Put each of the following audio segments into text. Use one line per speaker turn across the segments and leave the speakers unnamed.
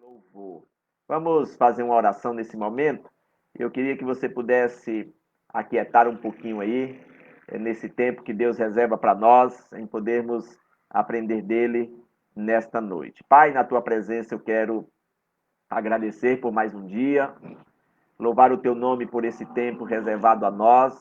louvor. Vamos fazer uma oração nesse momento? Eu queria que você pudesse aquietar um pouquinho aí, nesse tempo que Deus reserva para nós, em podermos aprender dele nesta noite. Pai, na tua presença eu quero agradecer por mais um dia, louvar o teu nome por esse tempo reservado a nós,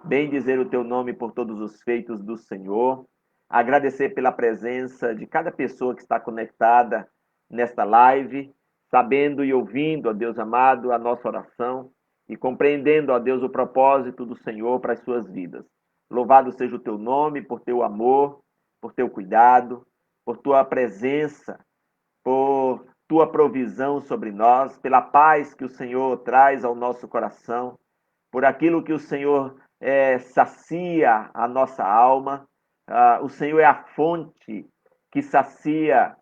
bem dizer o teu nome por todos os feitos do Senhor, agradecer pela presença de cada pessoa que está conectada nesta live, sabendo e ouvindo, ó Deus amado, a nossa oração e compreendendo, ó Deus, o propósito do Senhor para as suas vidas. Louvado seja o teu nome por teu amor, por teu cuidado, por tua presença, por tua provisão sobre nós, pela paz que o Senhor traz ao nosso coração, por aquilo que o Senhor sacia a nossa alma. O Senhor é a fonte que sacia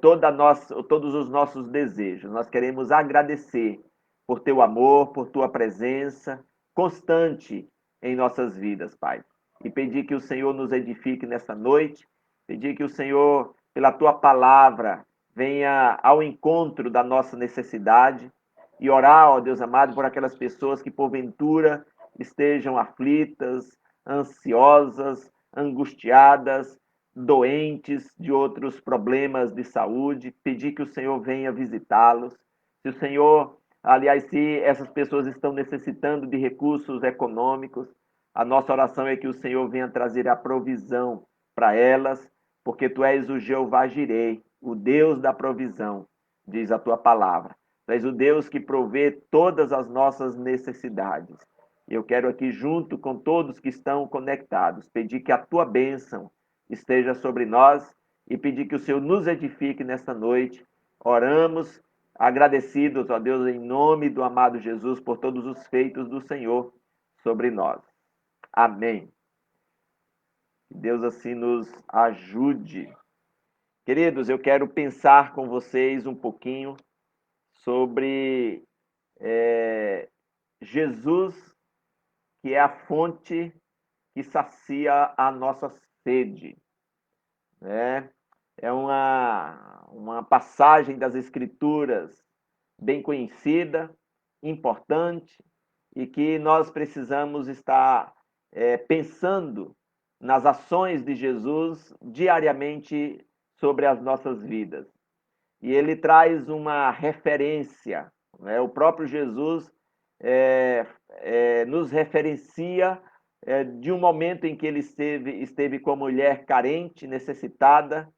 todos os nossos desejos. Nós queremos agradecer por teu amor, por tua presença constante em nossas vidas, Pai. E pedir que o Senhor nos edifique nessa noite, pedir que o Senhor, pela tua palavra, venha ao encontro da nossa necessidade e orar, ó Deus amado, por aquelas pessoas que porventura estejam aflitas, ansiosas, angustiadas, doentes de outros problemas de saúde, pedir que o Senhor venha visitá-los. Se o Senhor, aliás, se essas pessoas estão necessitando de recursos econômicos, a nossa oração é que o Senhor venha trazer a provisão para elas, porque tu és o Jeová Jirei, o Deus da provisão, diz a tua palavra. Tu és o Deus que provê todas as nossas necessidades. Eu quero aqui, junto com todos que estão conectados, pedir que a tua bênção esteja sobre nós e pedir que o Senhor nos edifique nesta noite. Oramos agradecidos, ó Deus, em nome do amado Jesus, por todos os feitos do Senhor sobre nós. Amém. Que Deus assim nos ajude. Queridos, eu quero pensar com vocês um pouquinho sobre Jesus, que é a fonte que sacia a nossa sede. Né? É uma passagem das Escrituras bem conhecida, importante, e que nós precisamos estar pensando nas ações de Jesus diariamente sobre as nossas vidas. E ele traz uma referência, né? O próprio Jesus nos referencia de um momento em que ele esteve com a mulher carente, necessitada,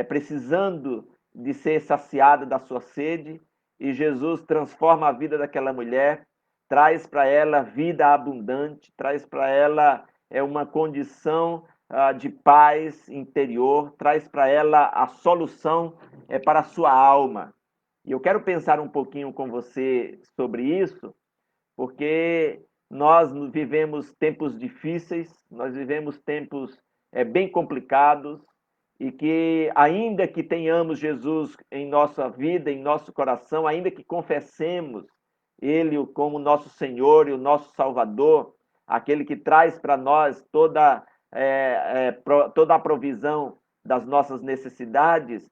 precisando de ser saciada da sua sede, e Jesus transforma a vida daquela mulher, traz para ela vida abundante, traz para ela uma condição de paz interior, traz para ela a solução para a sua alma. E eu quero pensar um pouquinho com você sobre isso, porque nós vivemos tempos difíceis, nós vivemos tempos bem complicados, e que ainda que tenhamos Jesus em nossa vida, em nosso coração, ainda que confessemos Ele como nosso Senhor e o nosso Salvador, aquele que traz para nós toda a provisão das nossas necessidades,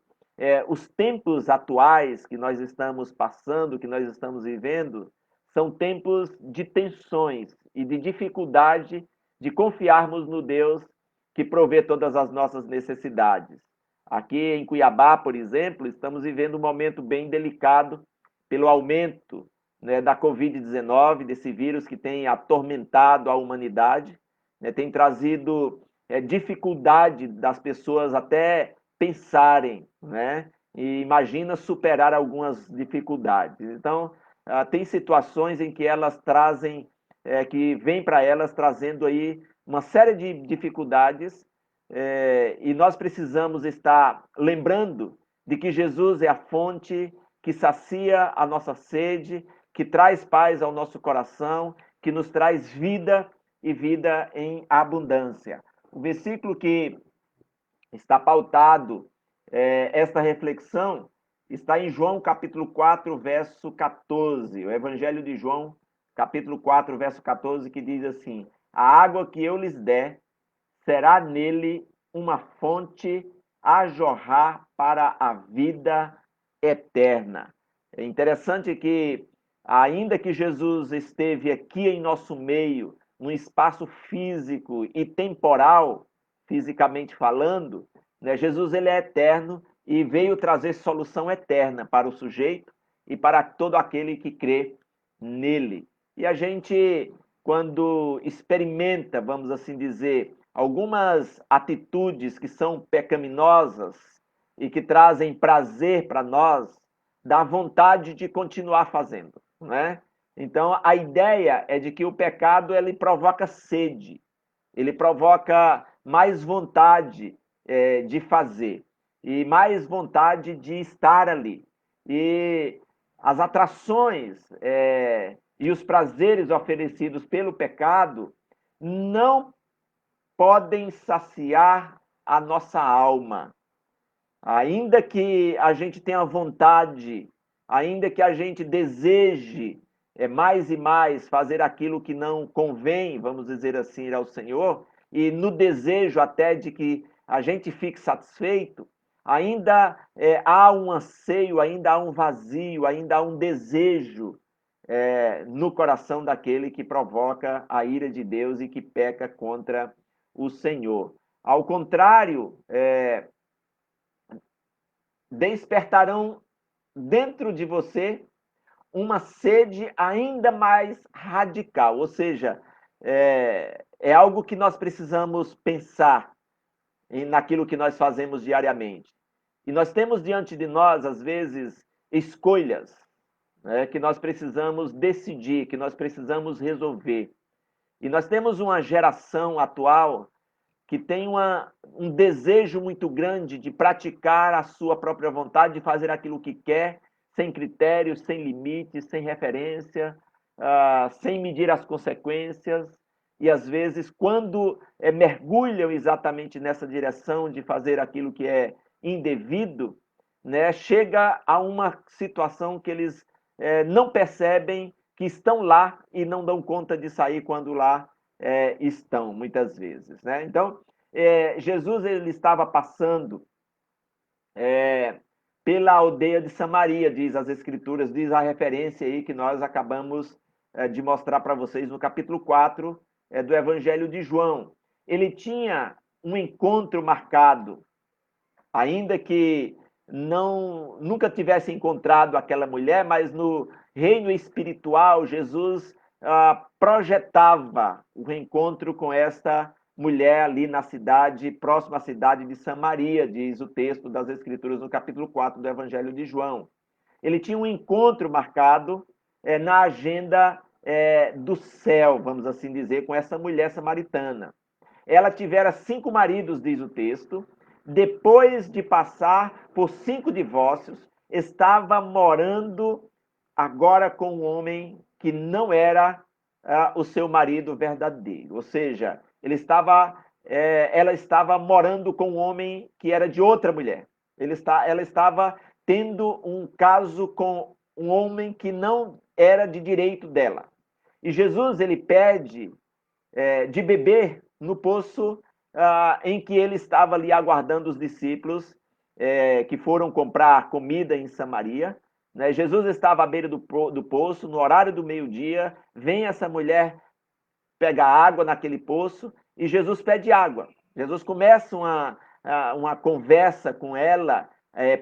os tempos atuais que nós estamos passando, que nós estamos vivendo, são tempos de tensões e de dificuldade de confiarmos no Deus que provê todas as nossas necessidades. Aqui em Cuiabá, por exemplo, estamos vivendo um momento bem delicado pelo aumento, né, da Covid-19, desse vírus que tem atormentado a humanidade, né, tem trazido dificuldade das pessoas até pensarem, né? E imagina superar algumas dificuldades. Então, tem situações em que elas trazem, que vem para elas trazendo aí uma série de dificuldades, e nós precisamos estar lembrando de que Jesus é a fonte que sacia a nossa sede, que traz paz ao nosso coração, que nos traz vida e vida em abundância. O versículo que está pautado esta reflexão está em João capítulo 4, verso 14, o Evangelho de João, capítulo 4, verso 14, que diz assim: a água que eu lhes der será nele uma fonte a jorrar para a vida eterna. É interessante que, ainda que Jesus esteve aqui em nosso meio, num espaço físico e temporal, fisicamente falando, né, Jesus ele é eterno e veio trazer solução eterna para o sujeito e para todo aquele que crê nele. E a gente, quando experimenta, vamos assim dizer, algumas atitudes que são pecaminosas e que trazem prazer para nós, dá vontade de continuar fazendo, né? Então, a ideia é de que o pecado ele provoca sede, ele provoca mais vontade de fazer e mais vontade de estar ali. E as atrações e os prazeres oferecidos pelo pecado não podem saciar a nossa alma. Ainda que a gente tenha vontade, ainda que a gente deseje mais e mais fazer aquilo que não convém, vamos dizer assim, ao Senhor, e no desejo até de que a gente fique satisfeito, ainda há um anseio, ainda há um vazio, ainda há um desejo no coração daquele que provoca a ira de Deus e que peca contra o Senhor. Ao contrário, despertarão dentro de você uma sede ainda mais radical, ou seja, é algo que nós precisamos pensar naquilo que nós fazemos diariamente. E nós temos diante de nós, às vezes, escolhas, né, que nós precisamos decidir, que nós precisamos resolver. E nós temos uma geração atual que tem um desejo muito grande de praticar a sua própria vontade, de fazer aquilo que quer, sem critérios, sem limites, sem referência, sem medir as consequências. E às vezes, quando mergulham exatamente nessa direção de fazer aquilo que é indevido, né, chega a uma situação que eles não percebem que estão lá e não dão conta de sair quando lá estão, muitas vezes. Né? Então, Jesus ele estava passando pela aldeia de Samaria, diz as Escrituras, diz a referência aí que nós acabamos de mostrar para vocês no capítulo 4 do Evangelho de João. Ele tinha um encontro marcado, ainda que nunca tivesse encontrado aquela mulher, mas no reino espiritual, Jesus projetava o reencontro com esta mulher ali na cidade, próxima à cidade de Samaria, diz o texto das Escrituras no capítulo 4 do Evangelho de João. Ele tinha um encontro marcado na agenda do céu, vamos assim dizer, com essa mulher samaritana. Ela tivera 5 maridos, diz o texto. Depois de passar por 5 divórcios, estava morando agora com um homem que não era o seu marido verdadeiro. Ou seja, ela estava morando com um homem que era de outra mulher. Ela estava tendo um caso com um homem que não era de direito dela. E Jesus ele pede de beber no poço em que ele estava ali aguardando os discípulos que foram comprar comida em Samaria. Né? Jesus estava à beira do poço, no horário do meio-dia, vem essa mulher pegar água naquele poço e Jesus pede água. Jesus começa uma conversa com ela,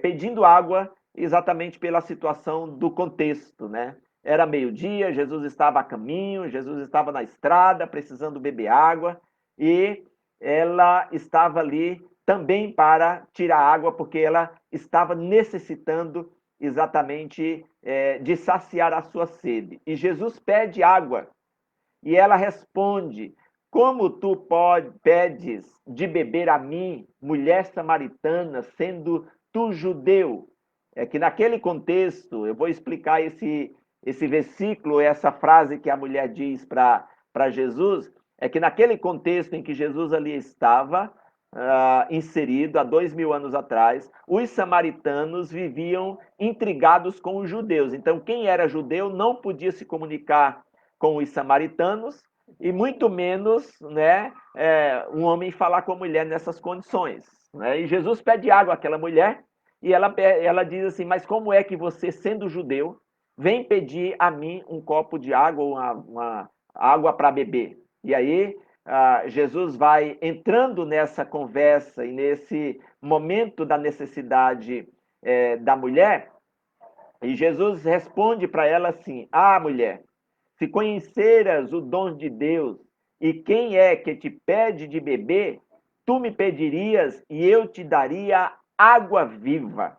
pedindo água exatamente pela situação do contexto, né? Era meio-dia, Jesus estava a caminho, Jesus estava na estrada, precisando beber água, e ela estava ali também para tirar água, porque ela estava necessitando exatamente de saciar a sua sede. E Jesus pede água, e ela responde: como tu pedes de beber a mim, mulher samaritana, sendo tu judeu? É que naquele contexto, eu vou explicar esse versículo, essa frase que a mulher diz para Jesus, é que naquele contexto em que Jesus ali estava inserido, há 2000 anos atrás, os samaritanos viviam intrigados com os judeus. Então, quem era judeu não podia se comunicar com os samaritanos, e muito menos né, um homem falar com a mulher nessas condições. Né? E Jesus pede água àquela mulher, e ela diz assim, mas como é que você, sendo judeu, vem pedir a mim um copo de água ou uma água para beber? E aí Jesus vai entrando nessa conversa e nesse momento da necessidade da mulher, e Jesus responde para ela assim: Ah, mulher, se conheceras o dom de Deus e quem é que te pede de beber, tu me pedirias e eu te daria água viva.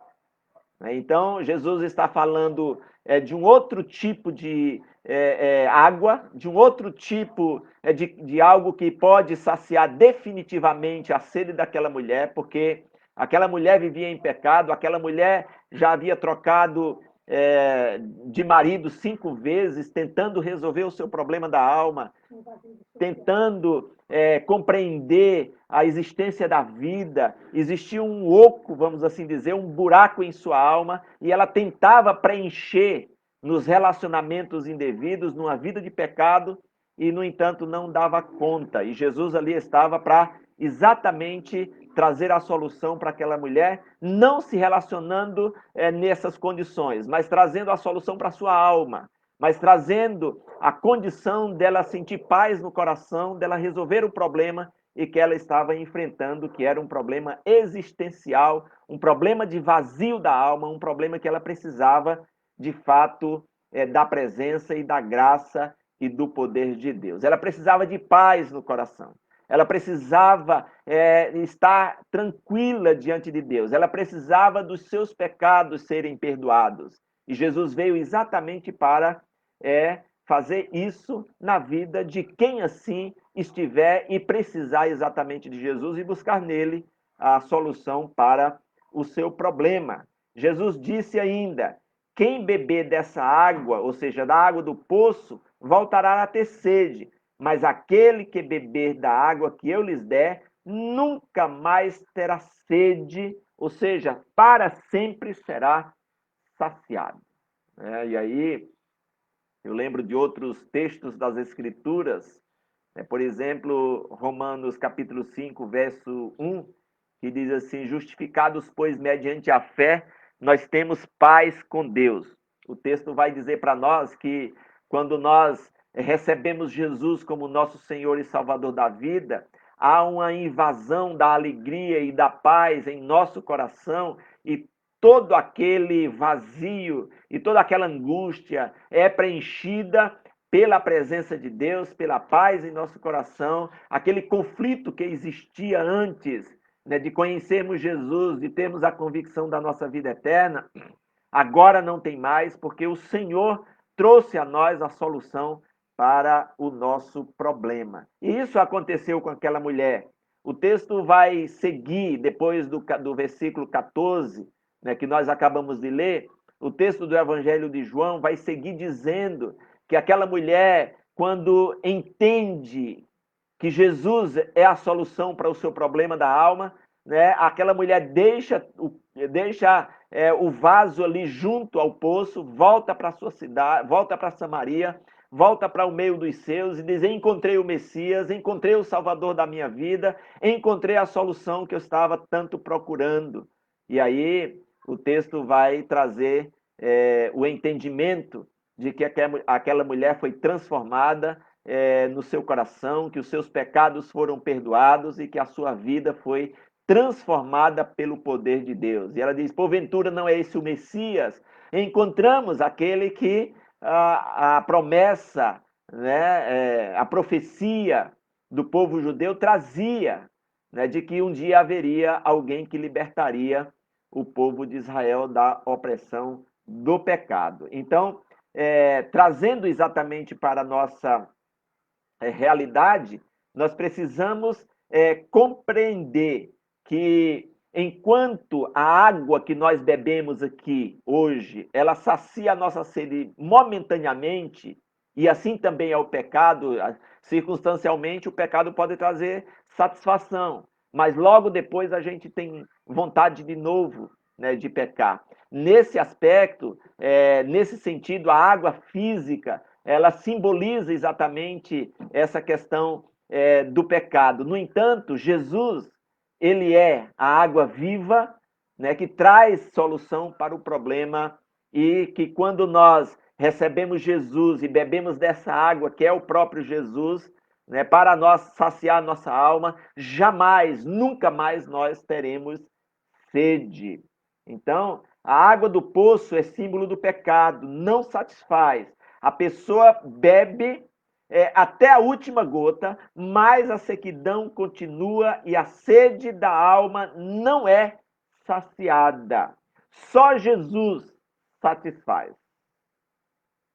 Então, Jesus está falando de um outro tipo de água, de um outro tipo de algo que pode saciar definitivamente a sede daquela mulher, porque aquela mulher vivia em pecado, aquela mulher já havia trocado de marido 5 vezes, tentando resolver o seu problema da alma, tentando compreender a existência da vida. Existia um oco, vamos assim dizer, um buraco em sua alma, e ela tentava preencher nos relacionamentos indevidos, numa vida de pecado, e, no entanto, não dava conta. E Jesus ali estava para exatamente trazer a solução para aquela mulher, não se relacionando nessas condições, mas trazendo a solução para a sua alma, mas trazendo a condição dela sentir paz no coração, dela resolver o problema e que ela estava enfrentando, que era um problema existencial, um problema de vazio da alma, um problema que ela precisava, de fato, da presença e da graça e do poder de Deus. Ela precisava de paz no coração. Ela precisava estar tranquila diante de Deus. Ela precisava dos seus pecados serem perdoados. E Jesus veio exatamente para fazer isso na vida de quem assim estiver e precisar exatamente de Jesus e buscar nele a solução para o seu problema. Jesus disse ainda: quem beber dessa água, ou seja, da água do poço, voltará a ter sede, mas aquele que beber da água que eu lhes der, nunca mais terá sede, ou seja, para sempre será saciado. E aí, eu lembro de outros textos das Escrituras, por exemplo, Romanos capítulo 5, verso 1, que diz assim: justificados, pois, mediante a fé, nós temos paz com Deus. O texto vai dizer para nós que quando nós recebemos Jesus como nosso Senhor e Salvador da vida, há uma invasão da alegria e da paz em nosso coração, e todo aquele vazio e toda aquela angústia é preenchida pela presença de Deus, pela paz em nosso coração, aquele conflito que existia antes de conhecermos Jesus, de termos a convicção da nossa vida eterna, agora não tem mais, porque o Senhor trouxe a nós a solução para o nosso problema. E isso aconteceu com aquela mulher. O texto vai seguir, depois do versículo 14, que nós acabamos de ler, o texto do Evangelho de João vai seguir dizendo que aquela mulher, quando entende que Jesus é a solução para o seu problema da alma, aquela mulher deixa o vaso ali junto ao poço, volta para a sua cidade, volta para Samaria, volta para o meio dos seus e diz: encontrei o Messias, encontrei o Salvador da minha vida, encontrei a solução que eu estava tanto procurando. E aí o texto vai trazer o entendimento de que aquela mulher foi transformada no seu coração, que os seus pecados foram perdoados e que a sua vida foi transformada pelo poder de Deus. E ela diz: porventura não é esse o Messias? Encontramos aquele que a promessa, a profecia do povo judeu trazia, de que um dia haveria alguém que libertaria o povo de Israel da opressão do pecado. Então, trazendo exatamente para a nossa realidade, nós precisamos compreender que enquanto a água que nós bebemos aqui hoje, ela sacia a nossa sede momentaneamente, e assim também é o pecado, circunstancialmente o pecado pode trazer satisfação, mas logo depois a gente tem vontade de novo, de pecar. Nesse aspecto, nesse sentido, a água física, ela simboliza exatamente essa questão do pecado. No entanto, Jesus, ele é a água viva né, que traz solução para o problema e que quando nós recebemos Jesus e bebemos dessa água, que é o próprio Jesus, né, para nós saciar nossa alma, jamais, nunca mais nós teremos sede. Então, a água do poço é símbolo do pecado, não satisfaz. A pessoa bebe até a última gota, mas a sequidão continua e a sede da alma não é saciada. Só Jesus satisfaz,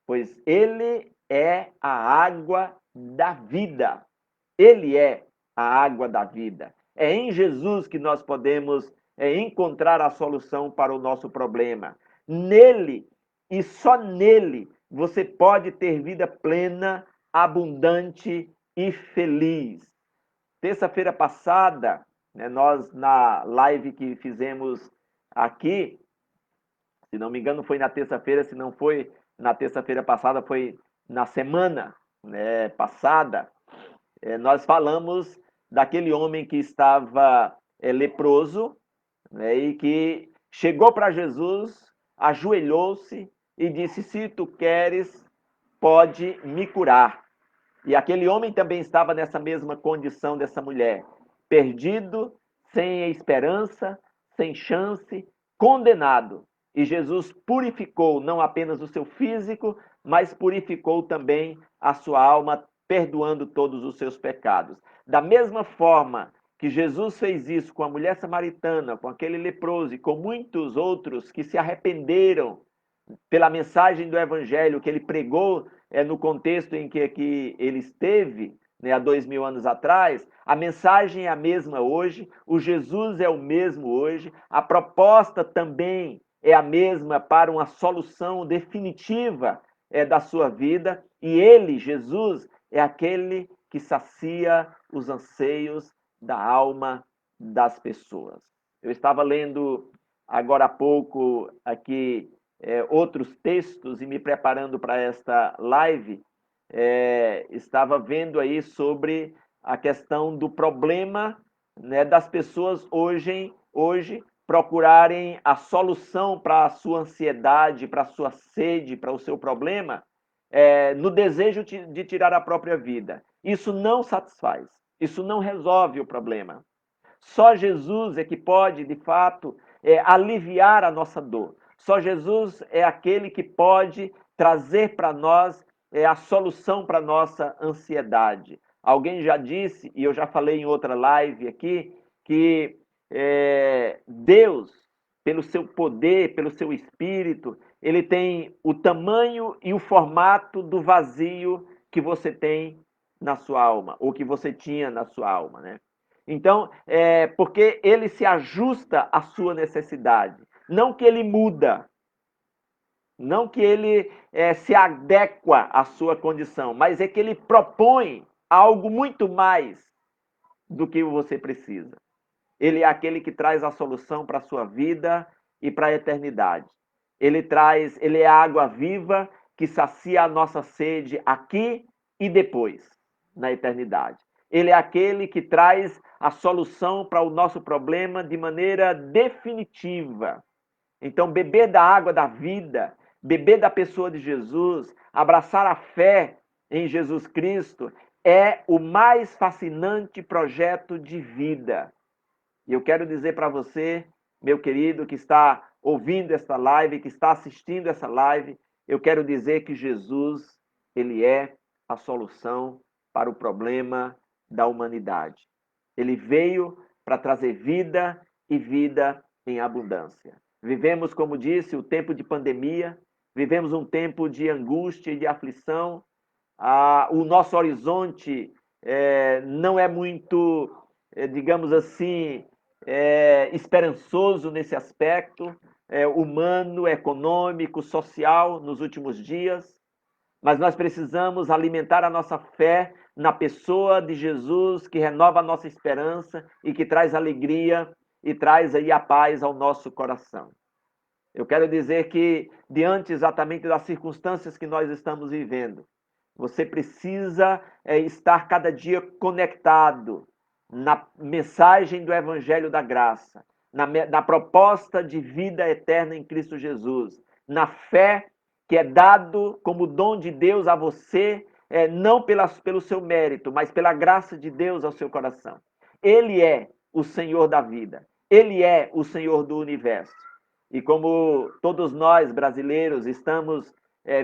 pois ele é a água da vida. Ele é a água da vida. É em Jesus que nós podemos encontrar a solução para o nosso problema. Nele e só nele você pode ter vida plena, abundante e feliz. Terça-feira passada, né, nós na live que fizemos aqui, se não me engano foi na terça-feira, se não foi na terça-feira passada, foi na semana, né, passada, nós falamos daquele homem que estava leproso, né, e que chegou para Jesus, ajoelhou-se e disse: Se tu queres, pode me curar. E aquele homem também estava nessa mesma condição dessa mulher, perdido, sem esperança, sem chance, condenado. E Jesus purificou não apenas o seu físico, mas purificou também a sua alma, perdoando todos os seus pecados. Da mesma forma que Jesus fez isso com a mulher samaritana, com aquele leproso e com muitos outros que se arrependeram pela mensagem do evangelho que ele pregou no contexto em que ele esteve, né, há 2000 anos atrás, a mensagem é a mesma hoje, o Jesus é o mesmo hoje, a proposta também é a mesma para uma solução definitiva da sua vida, e ele, Jesus, é aquele que sacia os anseios da alma das pessoas. Eu estava lendo agora há pouco aqui outros textos e me preparando para esta live, estava vendo aí sobre a questão do problema, né, das pessoas hoje procurarem a solução para a sua ansiedade, para a sua sede, para o seu problema, no desejo de tirar a própria vida. Isso não satisfaz, isso não resolve o problema. Só Jesus é que pode, de fato, aliviar a nossa dor. Só Jesus é aquele que pode trazer para nós a solução para a nossa ansiedade. Alguém já disse, e eu já falei em outra live aqui, que Deus, pelo seu poder, pelo seu espírito, ele tem o tamanho e o formato do vazio que você tem na sua alma, ou que você tinha na sua alma, né? Então, porque ele se ajusta à sua necessidade. Não que ele muda, não que ele se adequa à sua condição, mas é que ele propõe algo muito mais do que você precisa. Ele é aquele que traz a solução para a sua vida e para a eternidade. Ele é a água viva que sacia a nossa sede aqui e depois, na eternidade. Ele é aquele que traz a solução para o nosso problema de maneira definitiva. Então, beber da água da vida, beber da pessoa de Jesus, abraçar a fé em Jesus Cristo, é o mais fascinante projeto de vida. E eu quero dizer para você, meu querido, que está ouvindo esta live, que está assistindo essa live, eu quero dizer que Jesus, ele é a solução para o problema da humanidade. Ele veio para trazer vida e vida em abundância. Vivemos, como disse, o tempo de pandemia, vivemos um tempo de angústia e de aflição. O nosso horizonte não é muito, digamos assim, esperançoso nesse aspecto humano, econômico, social nos últimos dias, mas nós precisamos alimentar a nossa fé na pessoa de Jesus, que renova a nossa esperança e que traz alegria e traz aí a paz ao nosso coração. Eu quero dizer que, diante exatamente das circunstâncias que nós estamos vivendo, você precisa estar cada dia conectado na mensagem do Evangelho da Graça, na proposta de vida eterna em Cristo Jesus, na fé que é dado como dom de Deus a você, não pelo seu mérito, mas pela graça de Deus ao seu coração. Ele é o Senhor da vida. Ele é o Senhor do universo. E como todos nós brasileiros estamos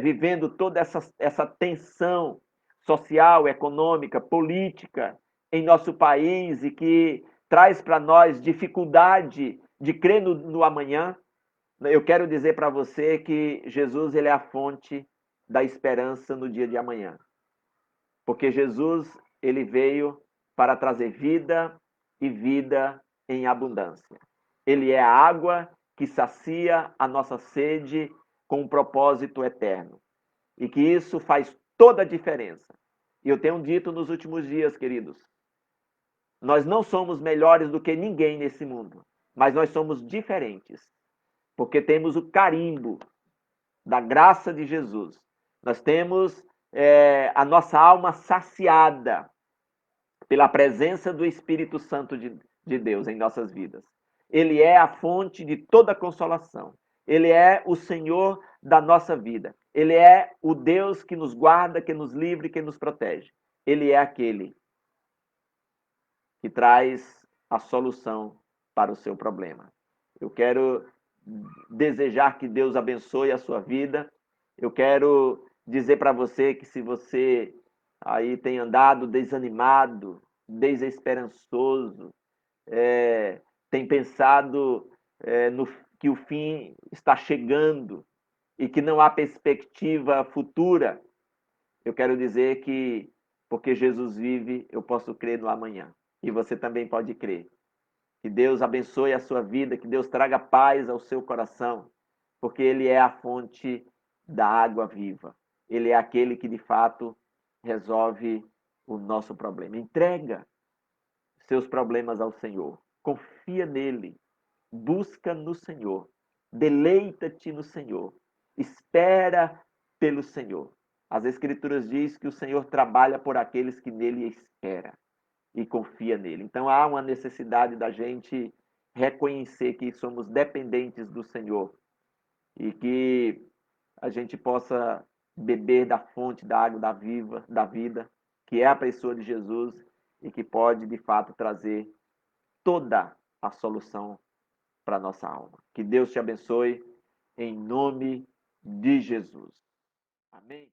vivendo toda essa tensão social, econômica, política em nosso país e que traz para nós dificuldade de crer no amanhã, eu quero dizer para você que Jesus ele é a fonte da esperança no dia de amanhã. Porque Jesus ele veio para trazer vida e vida em abundância. Ele é a água que sacia a nossa sede com um propósito eterno. E que isso faz toda a diferença. E eu tenho dito nos últimos dias, queridos, nós não somos melhores do que ninguém nesse mundo, mas nós somos diferentes, porque temos o carimbo da graça de Jesus. Nós temos a nossa alma saciada pela presença do Espírito Santo de Deus em nossas vidas. Ele é a fonte de toda consolação. Ele é o Senhor da nossa vida. Ele é o Deus que nos guarda, que nos livra e que nos protege. Ele é aquele que traz a solução para o seu problema. Eu quero desejar que Deus abençoe a sua vida. Eu quero dizer para você que se você aí tem andado desanimado, desesperançoso, tem pensado no que o fim está chegando e que não há perspectiva futura, eu quero dizer que, porque Jesus vive, eu posso crer no amanhã. E você também pode crer. Que Deus abençoe a sua vida, que Deus traga paz ao seu coração, porque Ele é a fonte da água viva. Ele é aquele que, de fato, resolve o nosso problema. Entrega seus problemas ao Senhor. Confia nele. Busca no Senhor. Deleita-te no Senhor. Espera pelo Senhor. As Escrituras diz que o Senhor trabalha por aqueles que nele espera e confia nele. Então há uma necessidade da gente reconhecer que somos dependentes do Senhor e que a gente possa beber da fonte da água da vida, que é a pessoa de Jesus e que pode de fato trazer toda a solução para a nossa alma. Que Deus te abençoe em nome de Jesus. Amém.